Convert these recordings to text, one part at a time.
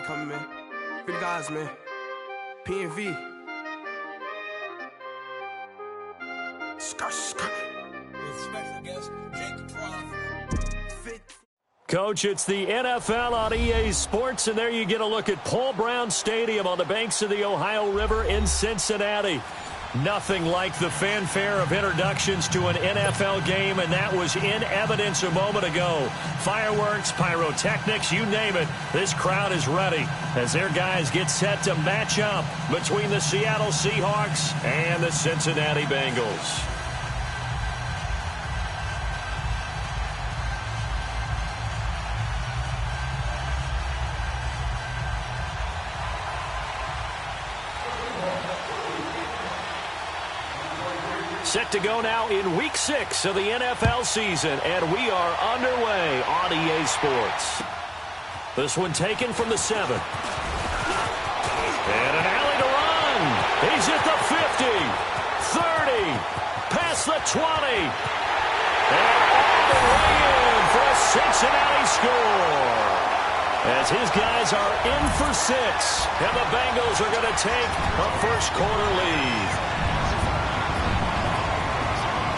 coming, man. Free the guys, man. P&V. Skirt. With special guest, Jake Trough. Coach, it's the NFL on EA Sports, and there you get a look at Paul Brown Stadium on the banks of the Ohio River in Cincinnati. Nothing like the fanfare of introductions to an NFL game, and that was in evidence a moment ago. Fireworks, pyrotechnics, you name it. This crowd is ready as their guys get set to match up between the Seattle Seahawks and the Cincinnati Bengals. Set to go now in Week 6 of the NFL season, and we are underway on EA Sports. This one taken from the 7. And an alley to run. He's at the 50, 30, past the 20, and all the way in for a Cincinnati score. As his guys are in for 6, and the Bengals are going to take a first-quarter lead.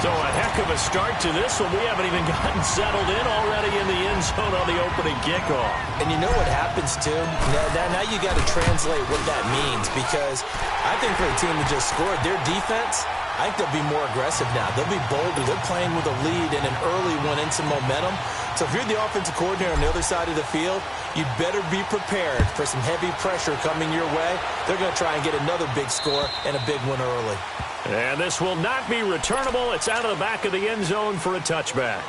So a heck of a start to this one. We haven't even gotten settled in already in the end zone on the opening kickoff. And you know what happens, too? Now you got to translate what that means, because I think for the team that just scored, their defense, I think they'll be more aggressive now. They'll be bolder. They're playing with a lead and an early one and some momentum. So if you're the offensive coordinator on the other side of the field, you'd better be prepared for some heavy pressure coming your way. They're going to try and get another big score and a big one early. And this will not be returnable. It's out of the back of the end zone for a touchback.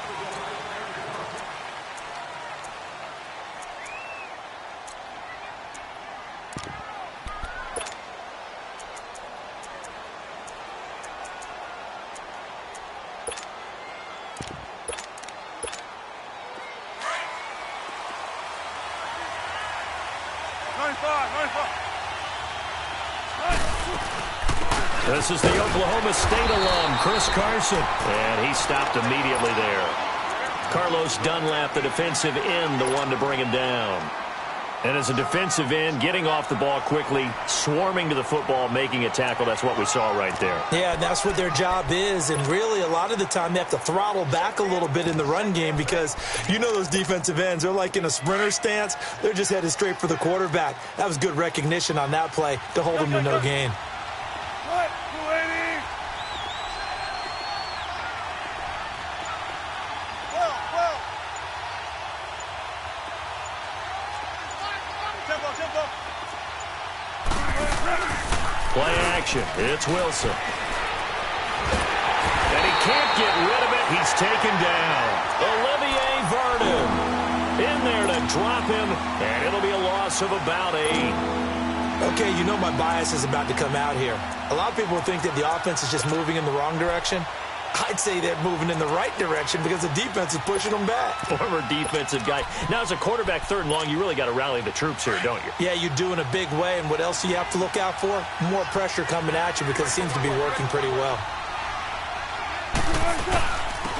This is the Oklahoma State alum, Chris Carson. And he stopped immediately there. Carlos Dunlap, the defensive end, the one to bring him down. And as a defensive end, getting off the ball quickly, swarming to the football, making a tackle, that's what we saw right there. Yeah, and that's what their job is. And really, a lot of the time, they have to throttle back a little bit in the run game because you know those defensive ends, they're like in a sprinter stance. They're just headed straight for the quarterback. That was good recognition on that play to hold them to no gain. Play action. It's Wilson. And he can't get rid of it. He's taken down. Olivier Vernon in there to drop him, and it'll be a loss of about 8. Okay, you know my bias is about to come out here. A lot of people think that the offense is just moving in the wrong direction. I'd say they're moving in the right direction because the defense is pushing them back. Former defensive guy. Now, as a quarterback, 3rd and long, you really got to rally the troops here, don't you? Yeah, you do in a big way. And what else do you have to look out for? More pressure coming at you because it seems to be working pretty well.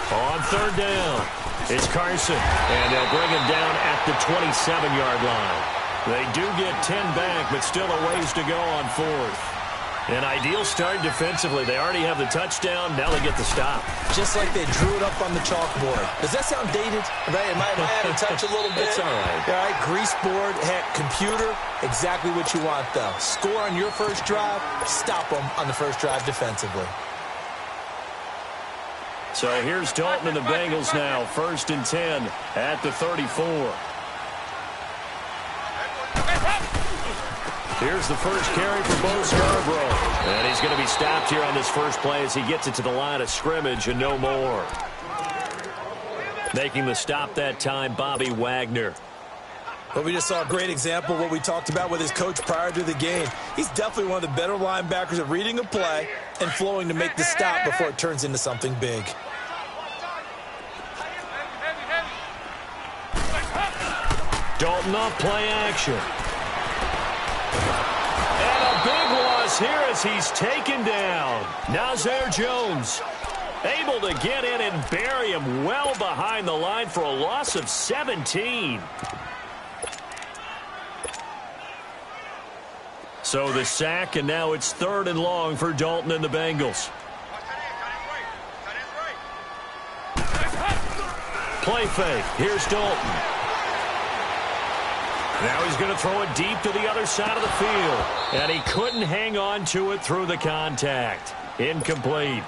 On 3rd down, it's Carson. And they'll bring him down at the 27-yard line. They do get 10 back, but still a ways to go on 4th. An ideal start defensively. They already have the touchdown. Now they get the stop. Just like they drew it up on the chalkboard. Does that sound dated? Right? Am I out of touch a little bit? It's all right. All right, grease board, heck, computer, exactly what you want, though. Score on your first drive, stop them on the first drive defensively. So here's Dalton and the Bengals now. 1st and 10 at the 34. Here's the first carry for Bo Scarborough. And he's going to be stopped here on this first play as he gets it to the line of scrimmage and no more. Making the stop that time, Bobby Wagner. Well, we just saw a great example of what we talked about with his coach prior to the game. He's definitely one of the better linebackers at reading a play and flowing to make the stop before it turns into something big. Dalton off play action. And a big loss here as he's taken down. Nazir Jones able to get in and bury him well behind the line for a loss of 17. So the sack, and now it's 3rd and long for Dalton and the Bengals. Play fake. Here's Dalton. Now he's going to throw it deep to the other side of the field. And he couldn't hang on to it through the contact. Incomplete.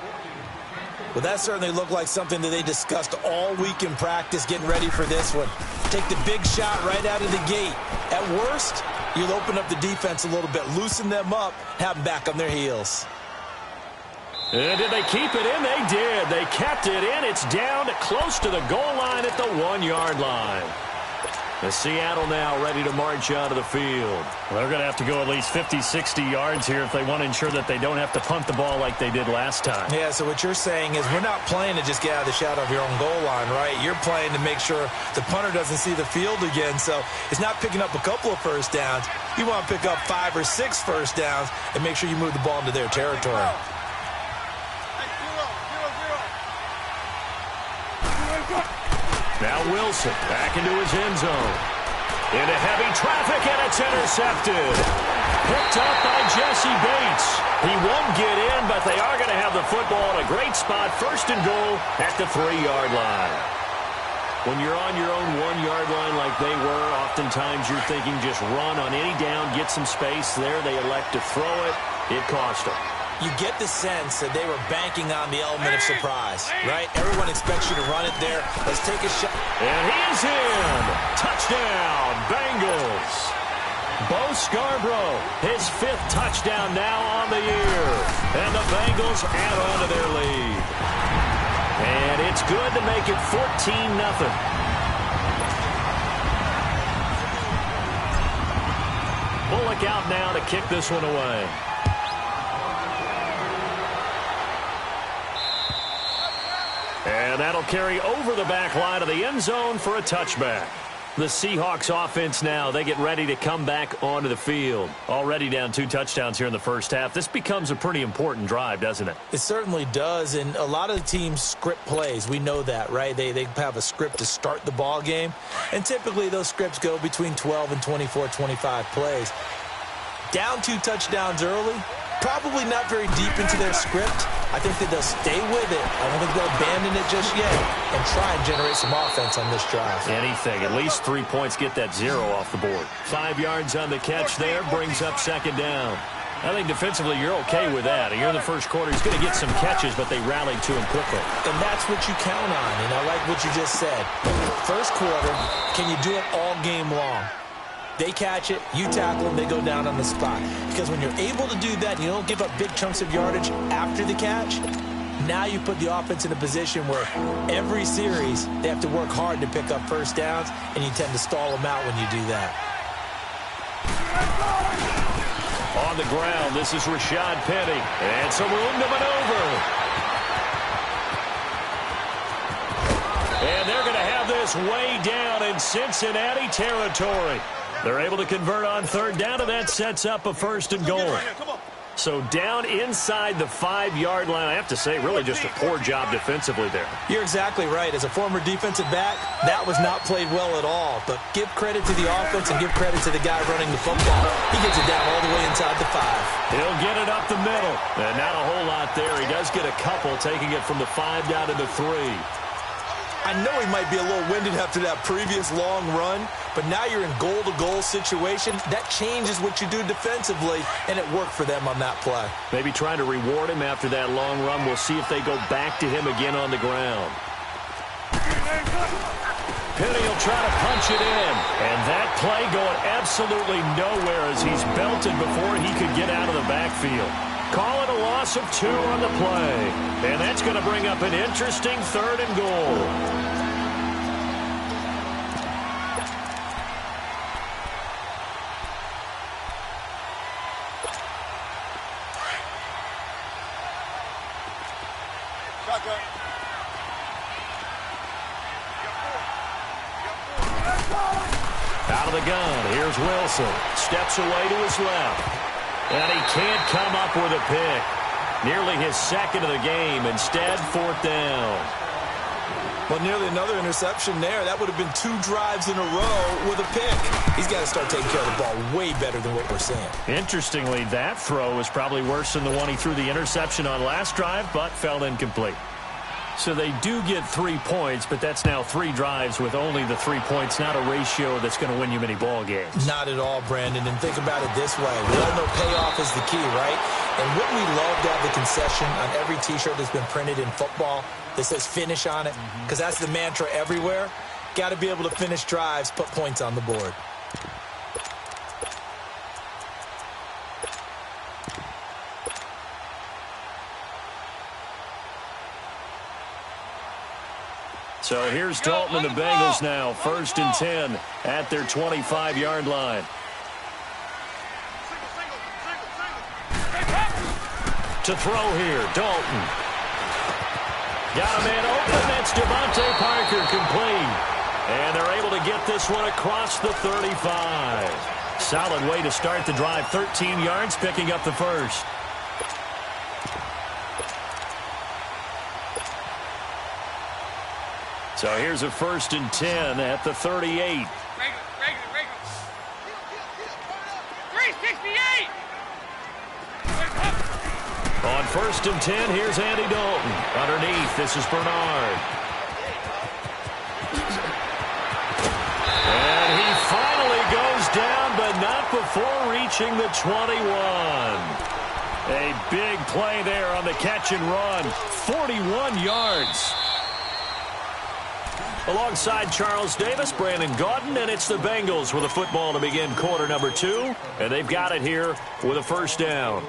Well, that certainly looked like something that they discussed all week in practice getting ready for this one. Take the big shot right out of the gate. At worst, you'll open up the defense a little bit, loosen them up, have them back on their heels. And did they keep it in? They did. They kept it in. It's down to close to the goal line at the 1-yard line. The Seattle now ready to march out of the field. Well, they're going to have to go at least 50, 60 yards here if they want to ensure that they don't have to punt the ball like they did last time. Yeah, so what you're saying is we're not playing to just get out of the shadow of your own goal line, right? You're playing to make sure the punter doesn't see the field again. So it's not picking up a couple of first downs. You want to pick up 5 or 6 first downs and make sure you move the ball into their territory. Now Wilson back into his end zone. Into heavy traffic, and it's intercepted. Picked up by Jesse Bates. He won't get in, but they are going to have the football in a great spot. 1st and goal at the 3-yard line. When you're on your own 1-yard line like they were, oftentimes you're thinking just run on any down, get some space there. They elect to throw it. It cost them. You get the sense that they were banking on the element of surprise, right? Everyone expects you to run it there. Let's take a shot. And he's in. Touchdown, Bengals. Bo Scarborough, his 5th touchdown now on the year. And the Bengals add on to their lead. And it's good to make it 14-0. Bullock out now to kick this one away. And that'll carry over the back line of the end zone for a touchback. The Seahawks offense now, they get ready to come back onto the field. Already down 2 touchdowns here in the first half. This becomes a pretty important drive, doesn't it? It certainly does, and a lot of the teams script plays. We know that, right? They have a script to start the ball game, and typically those scripts go between 12 and 24, 25 plays. Down 2 touchdowns early, probably not very deep into their script. I think that they'll stay with it. I don't think they'll abandon it just yet and try and generate some offense on this drive. Anything. At least 3 points, get that 0 off the board. 5 yards on the catch there, brings up 2nd down. I think defensively you're okay with that. Here in the first quarter, he's going to get some catches, but they rallied to him quickly. And that's what you count on, and I like what you just said. First quarter, can you do it all game long? They catch it, you tackle them, they go down on the spot. Because when you're able to do that and you don't give up big chunks of yardage after the catch, now you put the offense in a position where every series they have to work hard to pick up first downs, and you tend to stall them out when you do that. On the ground, this is Rashad Penny. And some room to maneuver. And they're going to have this way down in Cincinnati territory. They're able to convert on 3rd down, and that sets up a 1st and goal. So down inside the 5-yard line. I have to say, really just a poor job defensively there. You're exactly right. As a former defensive back, that was not played well at all. But give credit to the offense and give credit to the guy running the football. He gets it down all the way inside the 5. He'll get it up the middle. And not a whole lot there. He does get a couple, taking it from the 5 down to the 3. I know he might be a little winded after that previous long run, but now you're in goal-to-goal situation. That changes what you do defensively, and it worked for them on that play. Maybe trying to reward him after that long run. We'll see if they go back to him again on the ground. Penny will try to punch it in. And that play going absolutely nowhere as he's belted before he could get out of the backfield. Call it a loss of 2 on the play. And that's going to bring up an interesting 3rd and goal. Out of the gun, here's Wilson. Steps away to his left. And he can't come up with a pick. Nearly his 2nd of the game. Instead, 4th down. Well, nearly another interception there. That would have been 2 drives in a row with a pick. He's got to start taking care of the ball way better than what we're seeing. Interestingly, that throw was probably worse than the one he threw the interception on last drive, but fell incomplete. So they do get 3 points, but that's now 3 drives with only the 3 points, not a ratio that's going to win you many ball games. Not at all, Brandon. And think about it this way. We all know payoff is the key, right? And wouldn't we love to have the concession on every T-shirt that's been printed in football that says finish on it? Because that's the mantra everywhere. Got to be able to finish drives, put points on the board. So here's Dalton and the Bengals now, 1st and 10 at their 25-yard line. To throw here, Dalton. Got a man open, that's Devontae Parker, complete. And they're able to get this one across the 35. Solid way to start the drive, 13 yards, picking up the first. So here's a 1st and 10 at the 38. Regular. 368! On 1st and 10, here's Andy Dalton. Underneath, this is Bernard. And he finally goes down, but not before reaching the 21. A big play there on the catch and run. 41 yards. Alongside Charles Davis, Brandon Gaudin, and it's the Bengals with a football to begin quarter number 2. And they've got it here with a 1st down.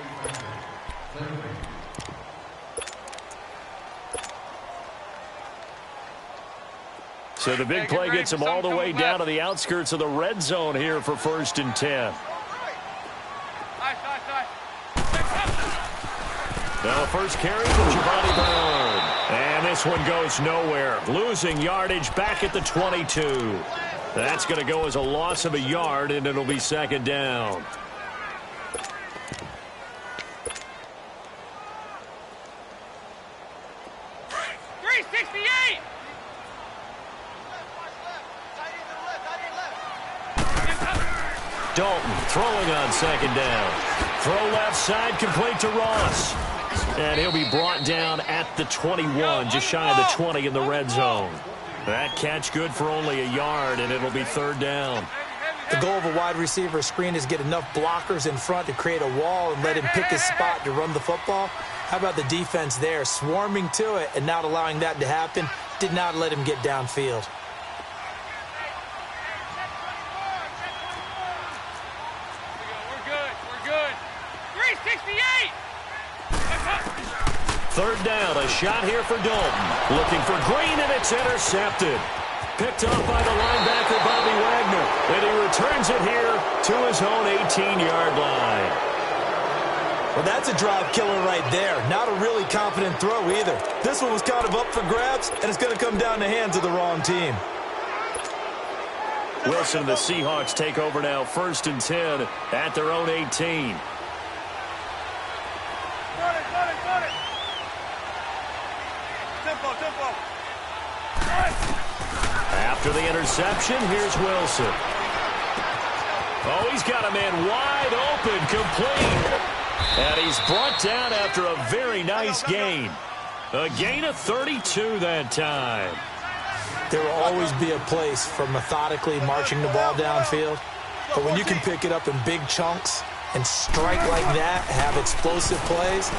So the big play gets them all the way down to the outskirts of the red zone here for 1st and 10. Now the first carry from Giovanni Bernard. And this one goes nowhere. Losing yardage back at the 22. That's going to go as a loss of a yard, and it'll be 2nd down. Dalton throwing on 2nd down. Throw left side, complete to Ross. And he'll be brought down at the 21, just shy of the 20 in the red zone. That catch good for only a yard, and it'll be 3rd down. The goal of a wide receiver screen is get enough blockers in front to create a wall and let him pick his spot to run the football. How about the defense there, swarming to it and not allowing that to happen? Did not let him get downfield. We're good. 368! 3rd down, a shot here for Dalton. Looking for Green, and it's intercepted. Picked off by the linebacker, Bobby Wagner. And he returns it here to his own 18-yard line. Well, that's a drive killer right there. Not a really confident throw either. This one was kind of up for grabs, and it's going to come down the hands of the wrong team. Wilson and the Seahawks take over now, 1st and 10 at their own 18. Tempo. After the interception, here's Wilson. Oh, he's got a man wide open, complete. And he's brought down after a very nice gain. A gain of 32 that time. There will always be a place for methodically marching the ball downfield. But when you can pick it up in big chunks and strike like that, have explosive plays,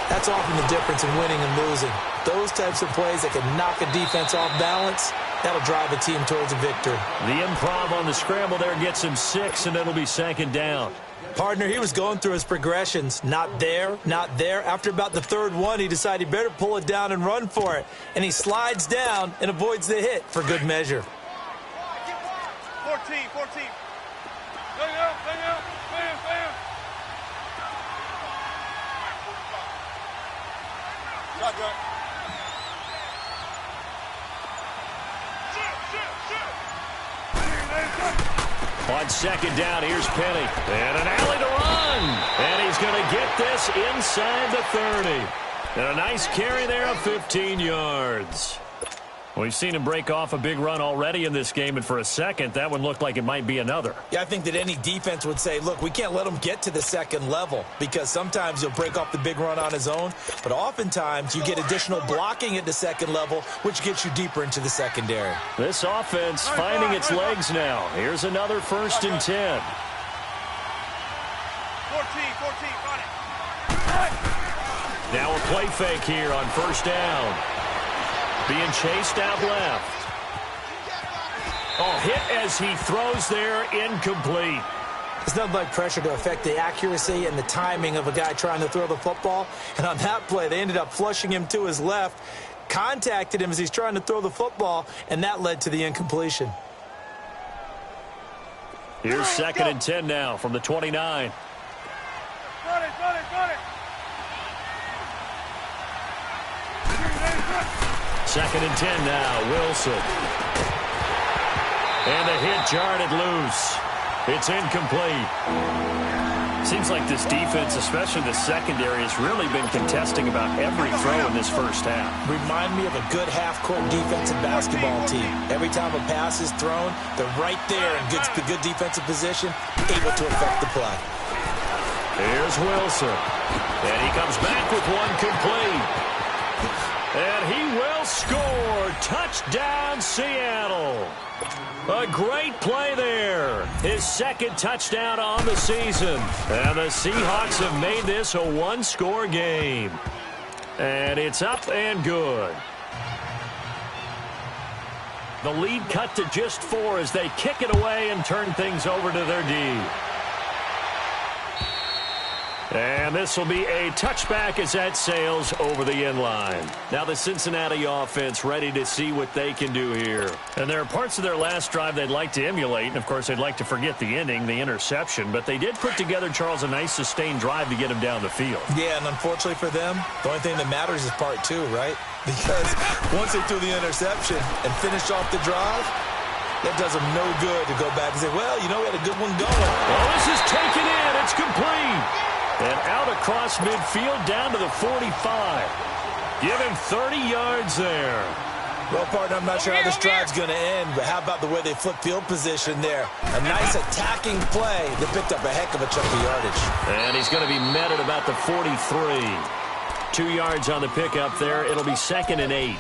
that's often the difference in winning and losing. Those types of plays that can knock a defense off balance, that'll drive a team towards a victory. The improv on the scramble there gets him 6, and it'll be 2nd down. Partner, he was going through his progressions. Not there, not there. After about the 3rd one, he decided he better pull it down and run for it. And he slides down and avoids the hit for good measure. 14. Bam. Shotgun. On 2nd down, here's Penny. And an alley to run. And he's going to get this inside the 30. And a nice carry there of 15 yards. We've seen him break off a big run already in this game, and for a second, that one looked like it might be another. Yeah, I think that any defense would say, look, we can't let him get to the second level because sometimes he'll break off the big run on his own, but oftentimes you get additional blocking at the second level, which gets you deeper into the secondary. This offense finding its legs now. Here's another 1st and 10. 14, got it. Now a play fake here on 1st down. Being chased out left. Oh, hit as he throws there, incomplete. It's nothing like pressure to affect the accuracy and the timing of a guy trying to throw the football. And on that play, they ended up flushing him to his left, contacted him as he's trying to throw the football, and that led to the incompletion. Here's 2nd and 10 now from the 29. Got it. 2nd and 10 now, Wilson. And the hit jarred it loose. It's incomplete. Seems like this defense, especially the secondary, has really been contesting about every throw in this first half. Remind me of a good half-court defensive basketball team. Every time a pass is thrown, they're right there in good defensive position, able to affect the play. Here's Wilson. And he comes back with one complete. And he will score. Touchdown, Seattle. A great play there. His 2nd touchdown on the season. And the Seahawks have made this a one-score game. And it's up and good. The lead cut to just 4 as they kick it away and turn things over to their D. And this will be a touchback as that sails over the end line. Now the Cincinnati offense ready to see what they can do here. And there are parts of their last drive they'd like to emulate. And, of course, they'd like to forget the ending, the interception. But they did put together, Charles, a nice sustained drive to get him down the field. Yeah, and unfortunately for them, the only thing that matters is part 2, right? Because once they threw the interception and finished off the drive, that does them no good to go back and say, well, you know, we had a good one going. Well, this is taken in. It's complete. And out across midfield down to the 45. Give him 30 yards there. Well, partner, I'm not sure how this drive's going to end, but how about the way they flip field position there? A nice attacking play that picked up a heck of a chunk of yardage. And he's going to be met at about the 43. 2 yards on the pickup there. It'll be 2nd and 8.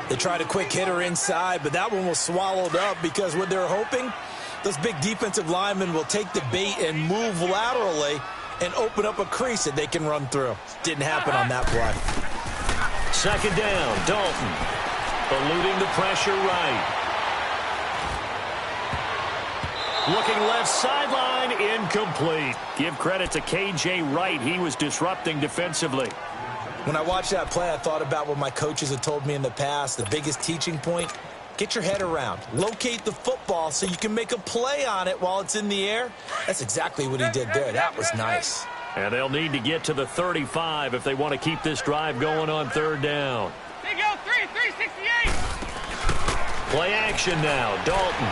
They tried a quick hitter inside, but that one was swallowed up because what they're hoping, those big defensive linemen will take the bait and move laterally and open up a crease that they can run through. Didn't happen on that play. 2nd down, Dalton. Eluding the pressure right. Looking left sideline, incomplete. Give credit to K.J. Wright. He was disrupting defensively. When I watched that play, I thought about what my coaches had told me in the past. The biggest teaching point, get your head around. Locate the football so you can make a play on it while it's in the air. That's exactly what he did there. That was nice. And they'll need to get to the 35 if they want to keep this drive going on 3rd down. They go 368. Play action now. Dalton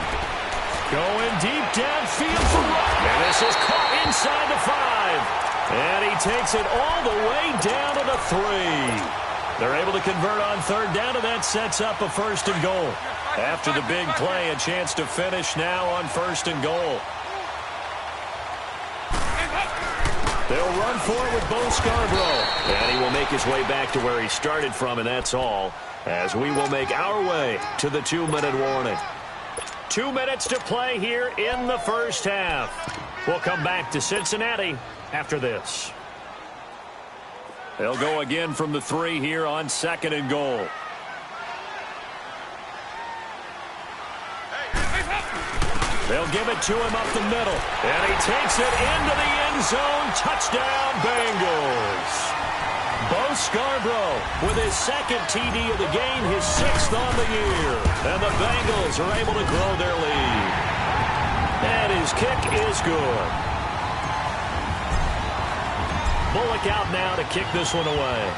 going deep downfield for Rupp. And this is caught inside the 5. And he takes it all the way down to the 3. They're able to convert on 3rd down, and that sets up a 1st and goal. After the big play, a chance to finish now on 1st and goal. They'll run for it with Bo Scarborough. And he will make his way back to where he started from, and that's all, as we will make our way to the 2-minute warning. 2 minutes to play here in the first half. We'll come back to Cincinnati after this. They'll go again from the 3 here on 2nd and goal. They'll give it to him up the middle. And he takes it into the end zone. Touchdown, Bengals. Bo Scarborough with his 2nd TD of the game, his 6th on the year. And the Bengals are able to grow their lead. And his kick is good. Bullock out now to kick this one away.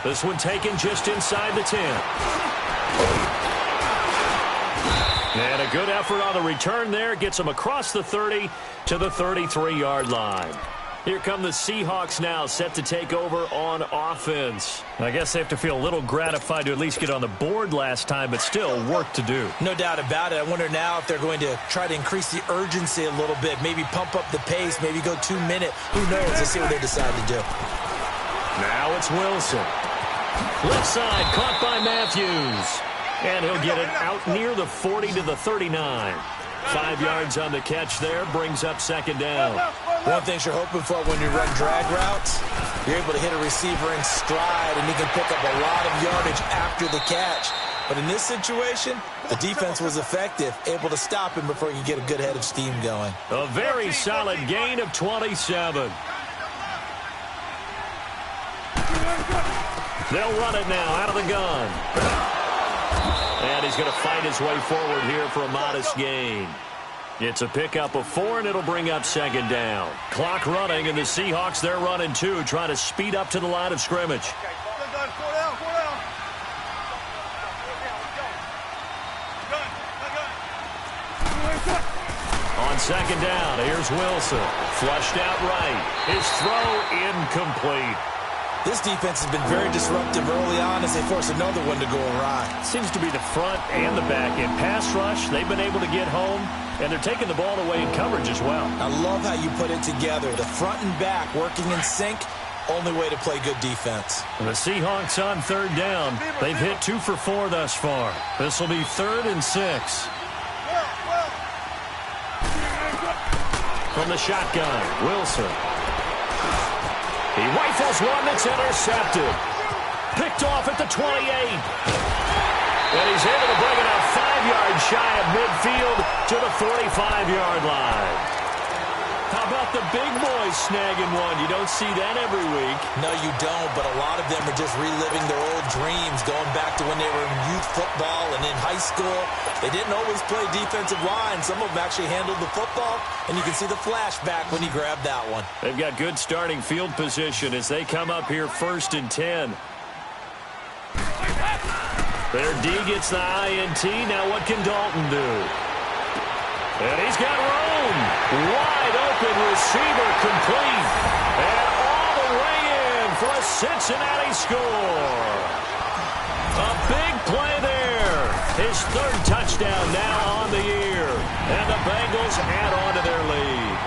This one taken just inside the 10. And a good effort on the return there. Gets him across the 30 to the 33-yard line. Here come the Seahawks now, set to take over on offense. I guess they have to feel a little gratified to at least get on the board last time, but still work to do. No doubt about it. I wonder now if they're going to try to increase the urgency a little bit, maybe pump up the pace, maybe go 2 minute. Who knows? Let's see what they decide to do. Now it's Wilson. Left side, caught by Matthews. And he'll get it out near the 40 to the 39. 5 yards on the catch there, brings up second down. One of the things you're hoping for when you run drag routes, you're able to hit a receiver in stride, and he can pick up a lot of yardage after the catch. But in this situation, the defense was effective, able to stop him before he could get a good head of steam going. A very solid gain of 27. They'll run it now out of the gun. And he's going to fight his way forward here for a modest gain. It's a pickup of 4, and it'll bring up second down. Clock running, and the Seahawks, they're running 2, trying to speed up to the line of scrimmage. On second down, here's Wilson. Flushed out right. His throw incomplete. This defense has been very disruptive early on as they force another one to go awry. Seems to be the front and the back end. Pass rush, they've been able to get home, and they're taking the ball away in coverage as well. I love how you put it together. The front and back working in sync, only way to play good defense. And the Seahawks on third down. They've hit 2 for 4 thus far. This will be 3rd and 6. From the shotgun, Wilson. He rifles one that's intercepted. Picked off at the 28. And he's able to bring it up 5 yards shy of midfield to the 45-yard line. How about the big boys snagging one? You don't see that every week. No, you don't, but a lot of them are just reliving their old dreams, going back to when they were in youth football and in high school. They didn't always play defensive line. Some of them actually handled the football, and you can see the flashback when he grabbed that one. They've got good starting field position as they come up here 1st and 10. Their D gets the INT. Now what can Dalton do? And he's got room. Wide open receiver complete. And all the way in for a Cincinnati score. A big play there. His 3rd touchdown now on the year. And the Bengals add on to their lead.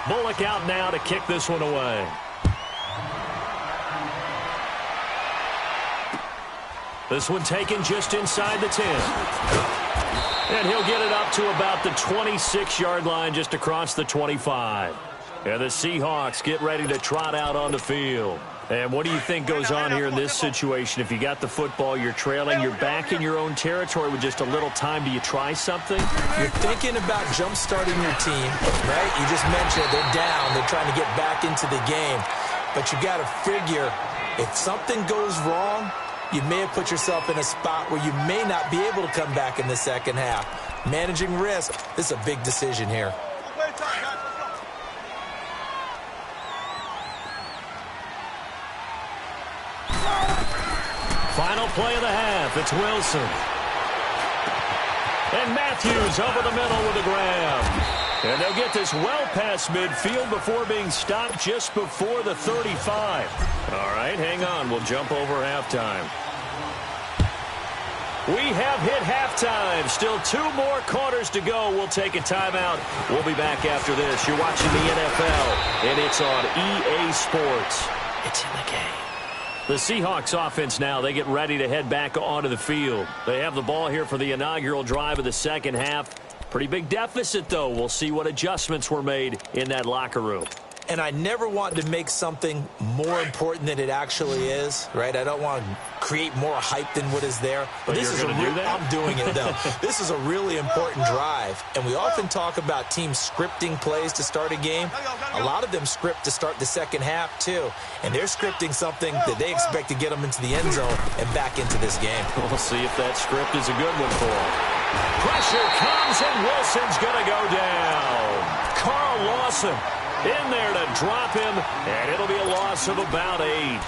Bullock out now to kick this one away. This one taken just inside the 10. And he'll get it up to about the 26-yard line, just across the 25. And the Seahawks get ready to trot out on the field. And what do you think goes on here in this situation? If you got the football, you're trailing, you're back in your own territory with just a little time. Do you try something? You're thinking about jump-starting your team, right? You just mentioned they're down. They're trying to get back into the game. But you got to figure, if something goes wrong, you may have put yourself in a spot where you may not be able to come back in the second half. Managing risk, this is a big decision here. Final play of the half. It's Wilson. And Matthews over the middle with a grab. And they'll get this well past midfield before being stopped just before the 35. All right, hang on. We'll jump over halftime. We have hit halftime. Still 2 more quarters to go. We'll take a timeout. We'll be back after this. You're watching the NFL, and it's on EA Sports. It's in the game. The Seahawks offense now, they get ready to head back onto the field. They have the ball here for the inaugural drive of the second half. Pretty big deficit, though. We'll see what adjustments were made in that locker room. And I never want to make something more important than it actually is, right? I don't want to create more hype than what is there. But this is a I'm doing it, though. This is a really important drive. And we often talk about teams scripting plays to start a game. A lot of them script to start the second half, too. And they're scripting something that they expect to get them into the end zone and back into this game. We'll see if that script is a good one for them. Pressure comes, and Wilson's going to go down. Carl Lawson In there to drop him, and it'll be a loss of about 8.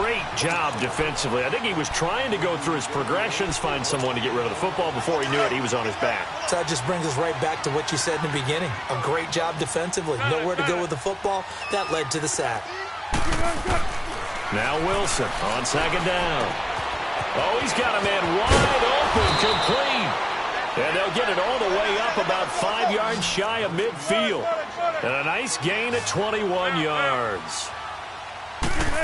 Great job defensively. I think he was trying to go through his progressions, find someone to get rid of the football. Before he knew it, he was on his back. So that just brings us right back to what you said in the beginning. A great job defensively. Nowhere to go with the football. That led to the sack. Now Wilson on second down. Oh, he's got a man wide open, complete. And they'll get it all the way up about 5 yards shy of midfield. And a nice gain at 21 yards.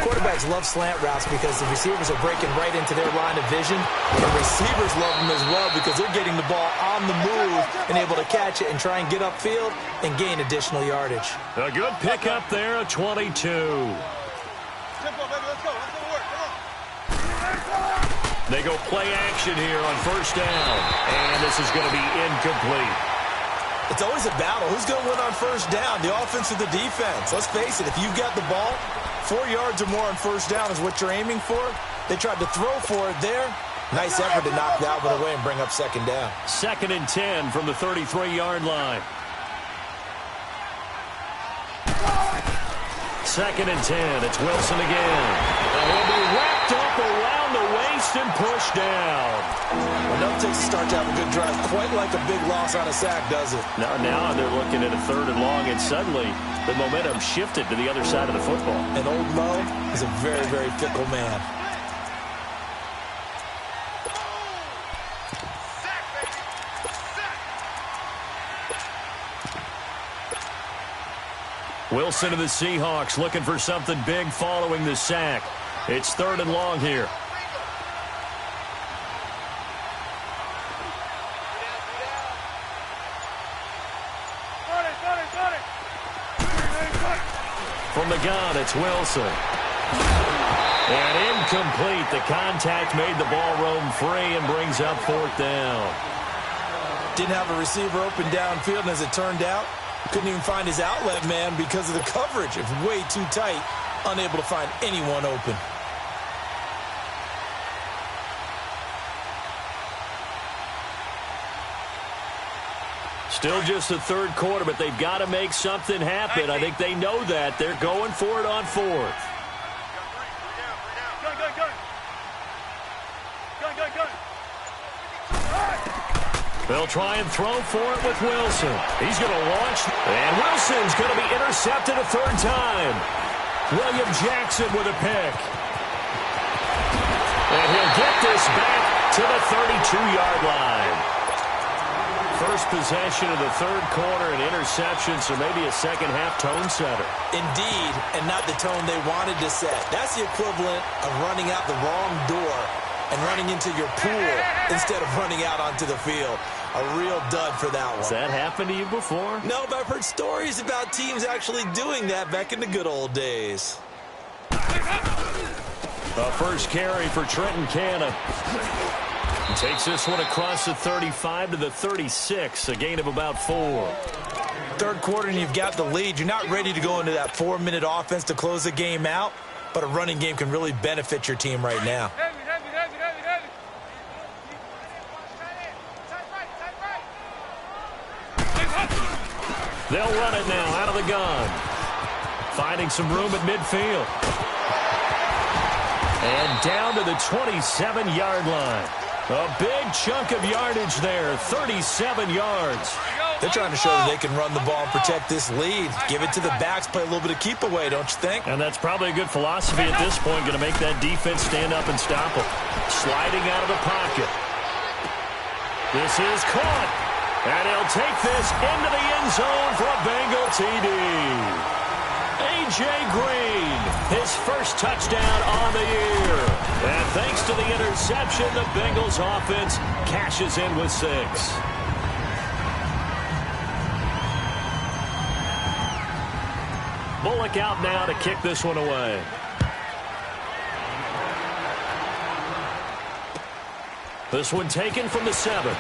Quarterbacks love slant routes because the receivers are breaking right into their line of vision. And receivers love them as well because they're getting the ball on the move and able to catch it and try and get upfield and gain additional yardage. A good pickup there at 22. Tempo, baby, let's go. Let's go to work. Come on. They go play action here on first down. And this is going to be incomplete. It's always a battle. Who's going to win on first down, the offense or the defense? Let's face it, if you've got the ball, 4 yards or more on first down is what you're aiming for. They tried to throw for it there. Nice effort to knock that one away and bring up second down. 2nd and 10 from the 33-yard line. 2nd and 10. It's Wilson again. And he'll be wrapped up around the waist and pushed down. Enough takes to start to have a good drive. Quite like a big loss on a sack, does it? Now they're looking at a 3rd and long, and suddenly the momentum shifted to the other side of the football. And old Mo is a very, very fickle man. Wilson of the Seahawks looking for something big following the sack. It's 3rd and long here. From the gun, it's Wilson. And incomplete. The contact made the ball roam free and brings up 4th down. Didn't have a receiver open downfield, and as it turned out, couldn't even find his outlet man because of the coverage. It was way too tight, unable to find anyone open. Still just the 3rd quarter, but they've got to make something happen. I think they know that. They're going for it on 4th. They'll try and throw for it with Wilson. He's going to launch, and Wilson's going to be intercepted a 3rd time. William Jackson with a pick. And he'll get this back to the 32-yard line. First possession of the 3rd quarter, an interception, so maybe a second-half tone setter. Indeed, and not the tone they wanted to set. That's the equivalent of running out the wrong door and running into your pool instead of running out onto the field. A real dud for that one. Has that happened to you before? No, but I've heard stories about teams actually doing that back in the good old days. A first carry for Trenton Cannon. He takes this one across the 35 to the 36, a gain of about 4. 3rd quarter and you've got the lead. You're not ready to go into that 4-minute offense to close the game out, but a running game can really benefit your team right now. They'll run it now out of the gun. Finding some room at midfield. And down to the 27-yard line. A big chunk of yardage there, 37 yards. They're trying to show that they can run the ball and protect this lead. Give it to the backs, play a little bit of keep away, don't you think? And that's probably a good philosophy at this point, going to make that defense stand up and stop them. Sliding out of the pocket. This is caught. And he'll take this into the end zone for a Bengal TD. A.J. Green, his first touchdown on the year. And thanks to the interception, the Bengals offense cashes in with 6. Bullock out now to kick this one away. This one taken from the 7.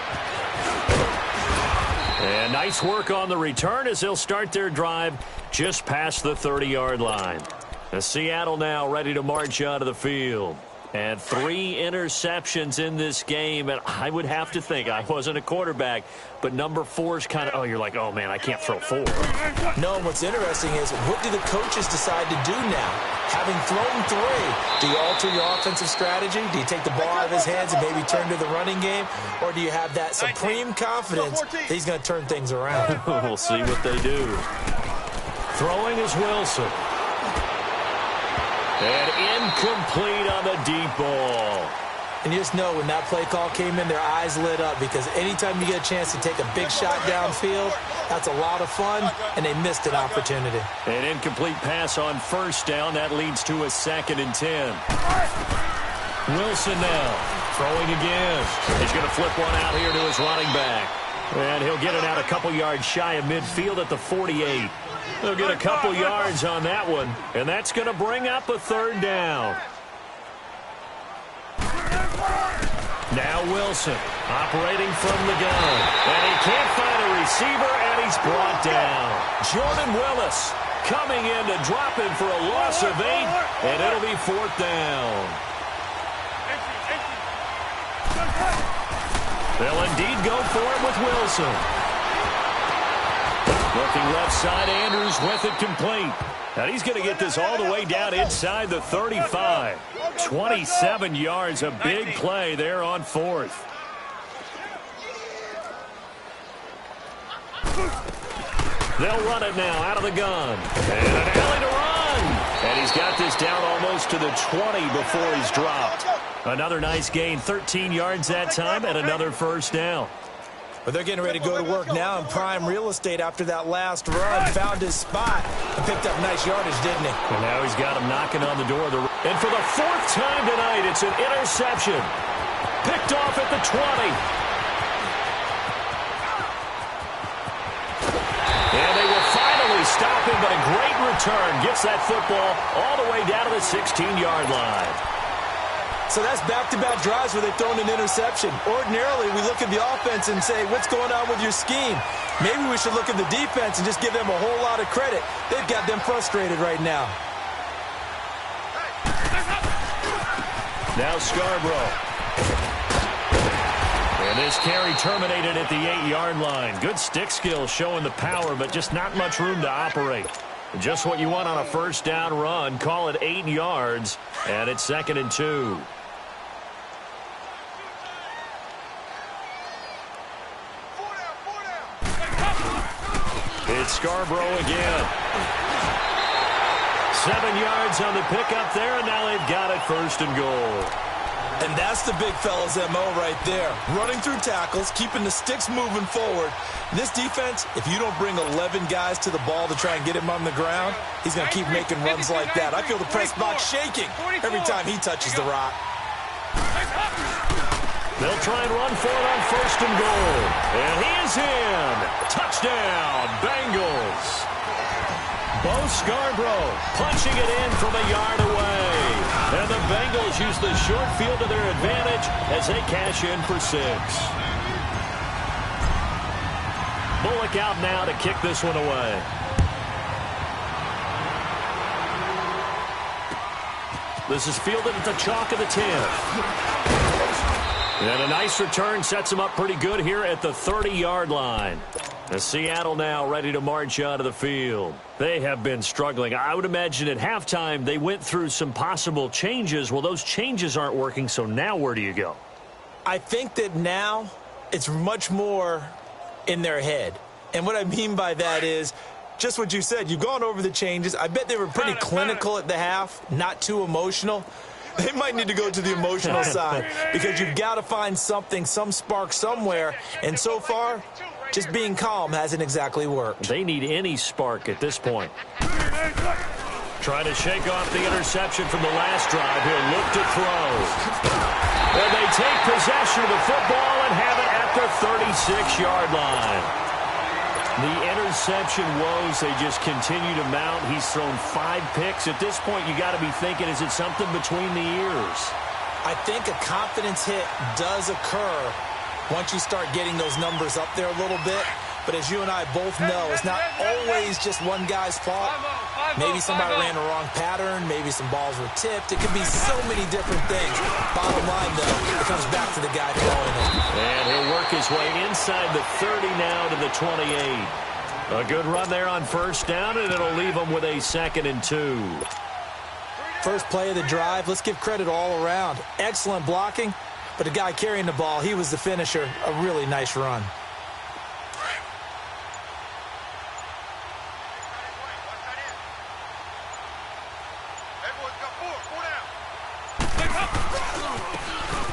And nice work on the return as they'll start their drive just past the 30-yard line. As Seattle now ready to march out of the field. And 3 interceptions in this game, and I would have to think, I wasn't a quarterback, but number 4's kind of, you're like, oh, man, I can't throw 4. No, and what's interesting is, what do the coaches decide to do now? Having thrown 3, do you alter your offensive strategy? Do you take the ball out of his hands and maybe turn to the running game? Or do you have that supreme confidence that he's going to turn things around? We'll see what they do. Throwing is Wilson. And incomplete on the deep ball. And you just know when that play call came in, their eyes lit up, because anytime you get a chance to take a big shot downfield, that's a lot of fun, and they missed an opportunity. An incomplete pass on first down. That leads to a 2nd and 10. Wilson now throwing again. He's going to flip one out here to his running back. And he'll get it out a couple yards shy of midfield at the 48. They'll get a couple yards on that one, and that's going to bring up a 3rd down. Now Wilson operating from the gun, and he can't find a receiver, and he's brought down. Jordan Willis coming in to drop him for a loss of 8, and it'll be 4th down. They'll indeed go for it with Wilson. Looking left side, Andrews with it complete. And he's going to get this all the way down inside the 35. 27 yards, a big play there on 4th. They'll run it now out of the gun. And an alley to run. And he's got this down almost to the 20 before he's dropped. Another nice gain, 13 yards that time, and another 1st down. But they're getting ready to go to work now in prime real estate after that last run. Found his spot and picked up nice yardage, didn't he? And now he's got him knocking on the door. And for the 4th time tonight, it's an interception. Picked off at the 20. And they will finally stop him, but a great return. Gets that football all the way down to the 16-yard line. So that's back-to-back drives where they've thrown an interception. Ordinarily, we look at the offense and say, what's going on with your scheme? Maybe we should look at the defense and just give them a whole lot of credit. They've got them frustrated right now. Now Scarborough. And this carry terminated at the 8-yard line. Good stick skill showing the power, but just not much room to operate. Just what you want on a 1st down run. Call it 8 yards, and it's 2nd and 2. It's Scarborough again. 7 yards on the pickup there, and now they've got it 1st and goal. And that's the big fella's MO right there. Running through tackles, keeping the sticks moving forward. This defense, if you don't bring 11 guys to the ball to try and get him on the ground, he's going to keep making runs like that. I feel the press box shaking every time he touches the rock. They'll try and run for it on 1st and goal. And he is in. Touchdown, Bengals. Bo Scarborough punching it in from a yard away. And the Bengals use the short field to their advantage as they cash in for 6. Bullock out now to kick this one away. This is fielded at the chalk of the 10. And a nice return sets him up pretty good here at the 30-yard line. As Seattle now ready to march out of the field. They have been struggling. I would imagine at halftime they went through some possible changes. Well, those changes aren't working, so now where do you go? I think that now it's much more in their head. And what I mean by that is just what you said. You've gone over the changes. I bet they were pretty clinical at the half, not too emotional. They might need to go to the emotional side because you've got to find something, some spark somewhere. And so far, just being calm hasn't exactly worked. They need any spark at this point. Trying to shake off the interception from the last drive. He'll look to throw. And they take possession of the football and have it at the 36-yard line. The interception woes, they just continue to mount. He's thrown 5 picks. At this point, you got to be thinking, is it something between the ears? I think a confidence hit does occur once you start getting those numbers up there a little bit. But as you and I both know, it's not always just one guy's fault. Maybe somebody ran the wrong pattern. Maybe some balls were tipped. It could be so many different things. Bottom line, though, it comes back to the guy throwing it. And he'll work his way inside the 30 now to the 28. A good run there on first down, and it'll leave him with a 2nd and 2. First play of the drive, let's give credit all around. Excellent blocking, but the guy carrying the ball, he was the finisher. A really nice run.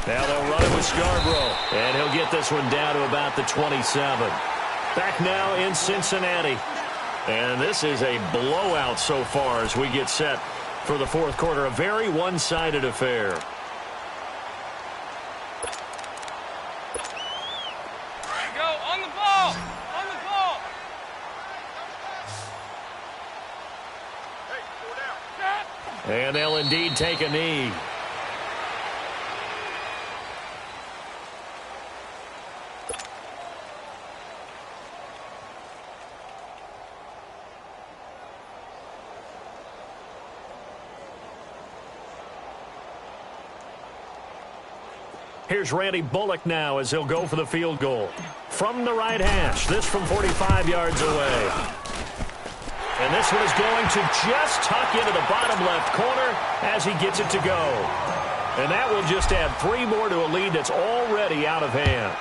Now they'll run it with Scarborough, and he'll get this one down to about the 27. Back now in Cincinnati. And this is a blowout so far as we get set for the fourth quarter. A very one-sided affair. Go on the ball. On the ball. Hey, go down. And they'll indeed take a knee. Here's Randy Bullock now as he'll go for the field goal. From the right hash, this from 45 yards away. And this one is going to just tuck into the bottom left corner as he gets it to go. And that will just add 3 more to a lead that's already out of hand.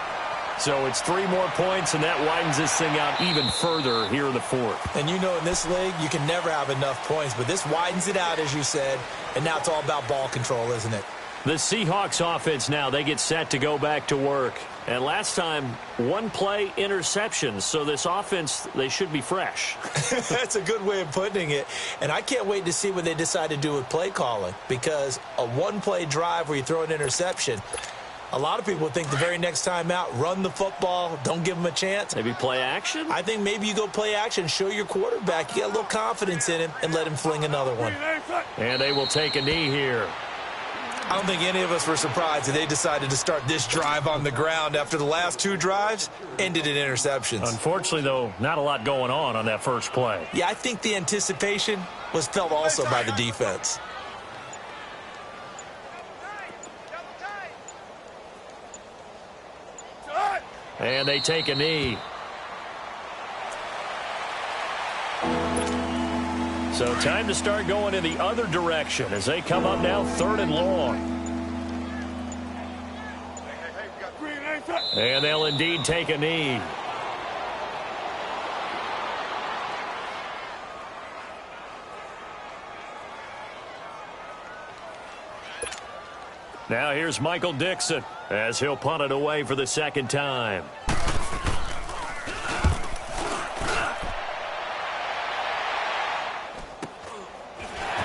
So it's 3 more points, and that widens this thing out even further here in the fourth. And you know, in this league, you can never have enough points, but this widens it out, as you said, and now it's all about ball control, isn't it? The Seahawks offense now, they get set to go back to work. And last time, 1 play interceptions. So this offense, they should be fresh. That's a good way of putting it. And I can't wait to see what they decide to do with play calling. Because a 1-play drive where you throw an interception, a lot of people think the very next time out, run the football, don't give them a chance. Maybe play action? I think maybe you go play action, show your quarterback, you got a little confidence in him, and let him fling another one. And they will take a knee here. I don't think any of us were surprised that they decided to start this drive on the ground after the last 2 drives ended in interceptions. Unfortunately, though, not a lot going on that first play. Yeah, I think the anticipation was felt also by the defense. And they take a knee. So time to start going in the other direction as they come up now 3rd and long. And they'll indeed take a knee. Now here's Michael Dixon as he'll punt it away for the 2nd time.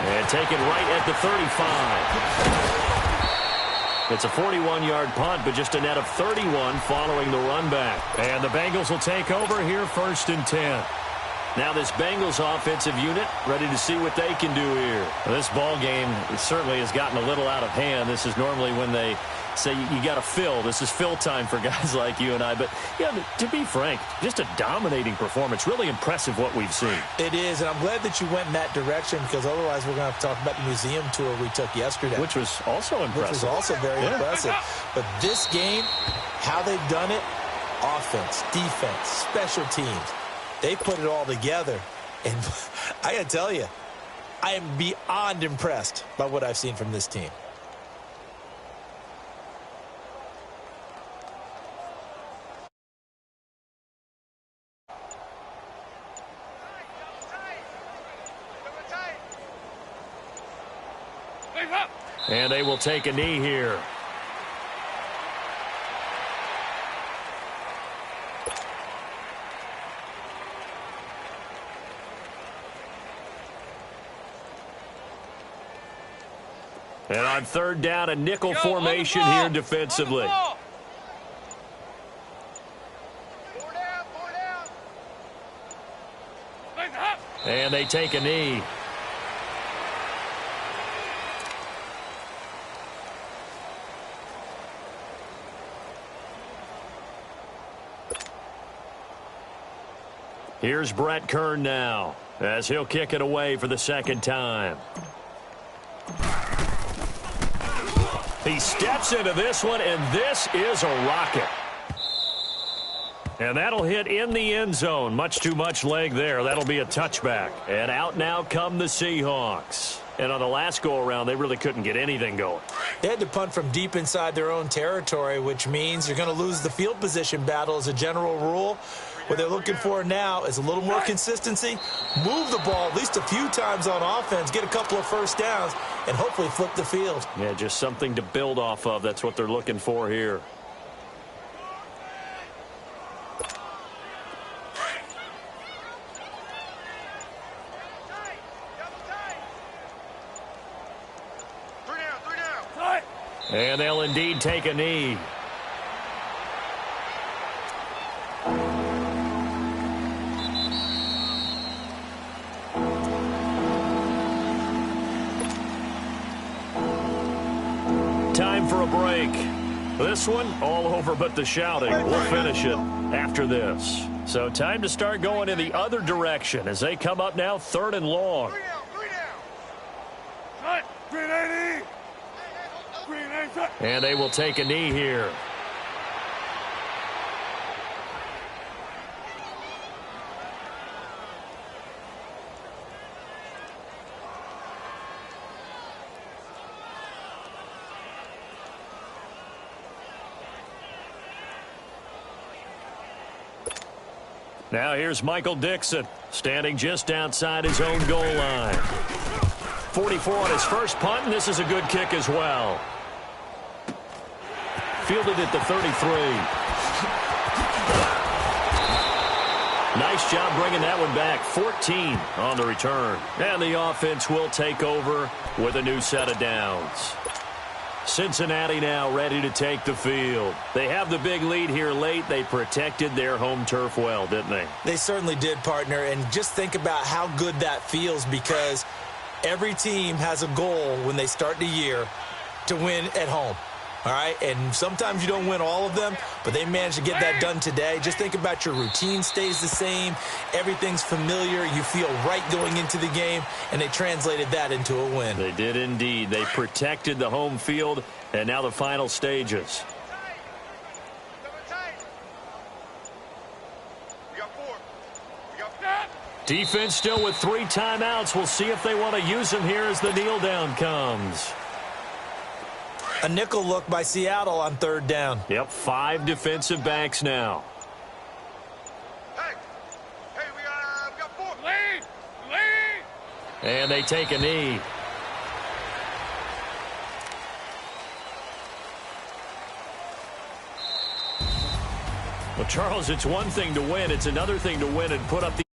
And taken right at the 35. It's a 41-yard punt, but just a net of 31 following the run back. And the Bengals will take over here 1st and 10. Now this Bengals offensive unit ready to see what they can do here. This ball game certainly has gotten a little out of hand. This is normally when they say you got to fill. This is fill time for guys like you and I. But, yeah, to be frank, just a dominating performance. Really impressive what we've seen. It is, and I'm glad that you went in that direction because otherwise we're going to have to talk about the museum tour we took yesterday. Which was also impressive. Which was also very impressive. But this game, how they've done it, offense, defense, special teams, they put it all together. And I got to tell you, I am beyond impressed by what I've seen from this team. And they will take a knee here. And on 3rd down, a nickel formation here defensively. And they take a knee. Here's Brett Kern now, as he'll kick it away for the second time. He steps into this one, and this is a rocket. And that'll hit in the end zone. Much too much leg there. That'll be a touchback. And out now come the Seahawks. And on the last go-around, they really couldn't get anything going. They had to punt from deep inside their own territory, which means you're going to lose the field position battle as a general rule. What they're looking for now is a little more consistency, move the ball at least a few times on offense, get a couple of first downs, and hopefully flip the field. Yeah, just something to build off of. That's what they're looking for here. And they'll indeed take a knee. Time for a break. This one, all over but the shouting. We'll finish it after this. So time to start going in the other direction as they come up now 3rd and long. 380. And they will take a knee here. Now here's Michael Dixon, standing just outside his own goal line. 44 on his first punt, and this is a good kick as well. Fielded at the 33. Nice job bringing that one back. 14 on the return. And the offense will take over with a new set of downs. Cincinnati now ready to take the field. They have the big lead here late. They protected their home turf well, didn't they? They certainly did, partner. And just think about how good that feels, because every team has a goal when they start the year to win at home. All right, and sometimes you don't win all of them, but they managed to get that done today. Just think about your routine stays the same. Everything's familiar. You feel right going into the game, and they translated that into a win. They did indeed. They protected the home field, and now the final stages. Defense still with 3 timeouts. We'll see if they want to use them here as the kneel down comes. A nickel look by Seattle on 3rd down. Yep, 5 defensive backs now. Hey, we got 4. Lead! And they take a knee. Well, Charles, it's one thing to win. It's another thing to win and put up the